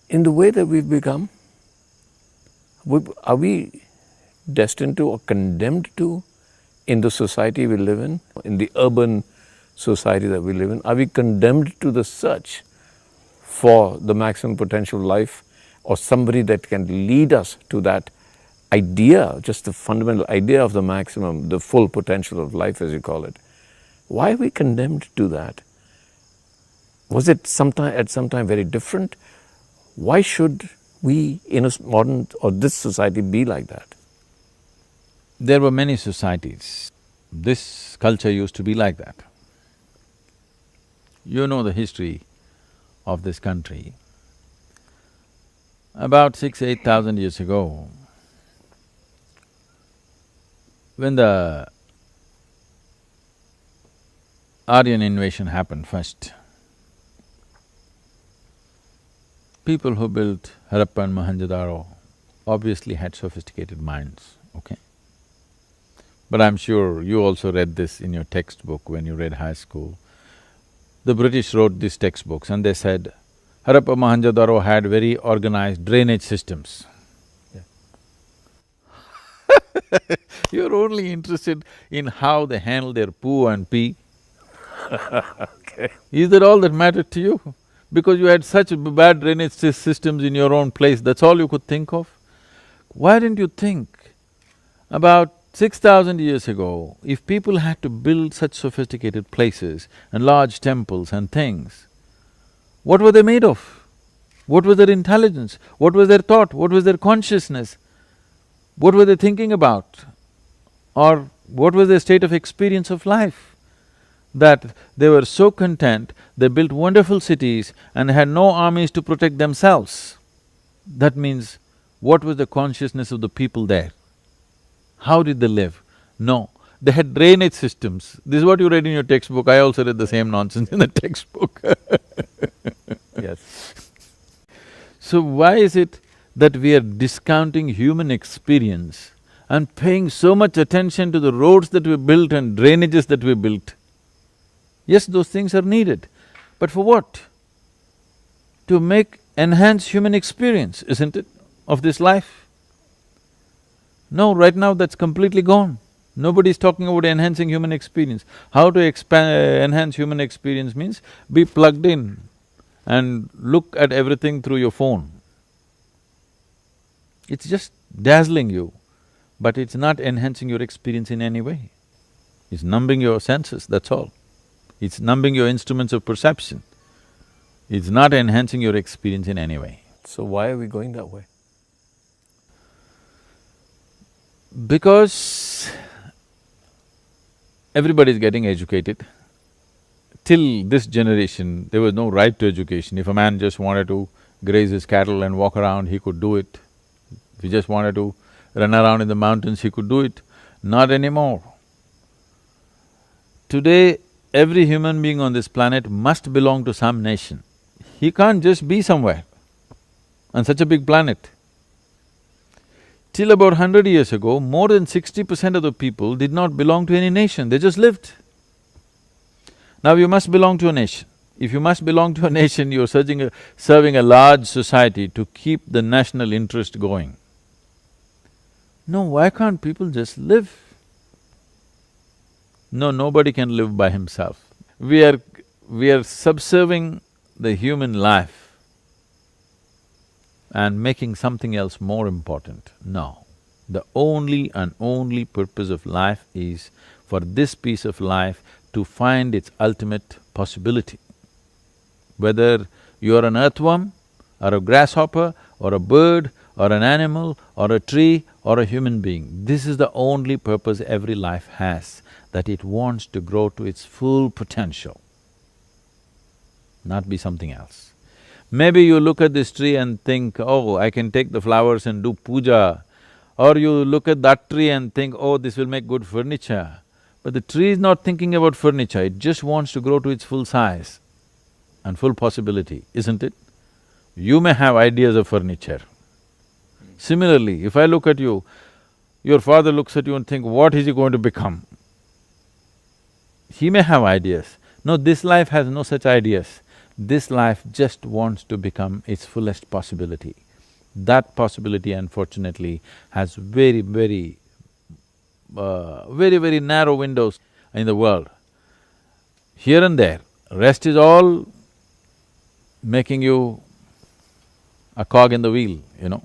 in the way that we've become, are we destined to or condemned to in the society we live in the urban society that we live in? Are we condemned to the search for the maximum potential of life or somebody that can lead us to that idea, just the fundamental idea of the maximum, the full potential of life as you call it? Why are we condemned to that? Was it at some time very different? Why should we in a modern or this society be like that? There were many societies. This culture used to be like that. You know the history of this country. About 8,000 years ago, when the Aryan invasion happened first, people who built Harappa and Mohenjo-daro obviously had sophisticated minds, okay? But I'm sure you also read this in your textbook when you read high school. The British wrote these textbooks and they said, Harappa, Mohenjo-daro had very organized drainage systems. Yeah. You're only interested in how they handle their poo and pee. Okay. Is that all that mattered to you? Because you had such bad drainage systems in your own place, that's all you could think of? Why didn't you think about 6,000 years ago, if people had to build such sophisticated places and large temples and things, what were they made of? What was their intelligence? What was their thought? What was their consciousness? What were they thinking about? Or what was their state of experience of life? That they were so content, they built wonderful cities and had no armies to protect themselves. That means, what was the consciousness of the people there? How did they live? No, they had drainage systems. This is what you read in your textbook, I also read the same nonsense in the textbook. Yes. So why is it that we are discounting human experience and paying so much attention to the roads that we built and drainages that we built? Yes, those things are needed, but for what? To enhance human experience, isn't it, of this life? No, right now that's completely gone. Nobody's talking about enhancing human experience. How to enhance human experience means be plugged in and look at everything through your phone. It's just dazzling you, but it's not enhancing your experience in any way. It's numbing your senses, that's all. It's numbing your instruments of perception. It's not enhancing your experience in any way. So why are we going that way? Because everybody is getting educated. Till this generation, there was no right to education. If a man just wanted to graze his cattle and walk around, he could do it. If he just wanted to run around in the mountains, he could do it. Not anymore. Today, every human being on this planet must belong to some nation. He can't just be somewhere on such a big planet. Till about 100 years ago, more than 60% of the people did not belong to any nation, they just lived. Now you must belong to a nation. If you must belong to a nation, you're serving a large society to keep the national interest going. No, why can't people just live? No, nobody can live by himself. We are subserving the human life and making something else more important. No. The only and only purpose of life is for this piece of life to find its ultimate possibility. Whether you're an earthworm, or a grasshopper, or a bird, or an animal, or a tree, or a human being, this is the only purpose every life has, that it wants to grow to its full potential, not be something else. Maybe you look at this tree and think, oh, I can take the flowers and do puja, or you look at that tree and think, oh, this will make good furniture. But the tree is not thinking about furniture, it just wants to grow to its full size and full possibility, isn't it? You may have ideas of furniture. Similarly, if I look at you, your father looks at you and think, what is he going to become? He may have ideas. No, this life has no such ideas. This life just wants to become its fullest possibility. That possibility, unfortunately, has very narrow windows in the world. Here and there, rest is all making you a cog in the wheel, you know.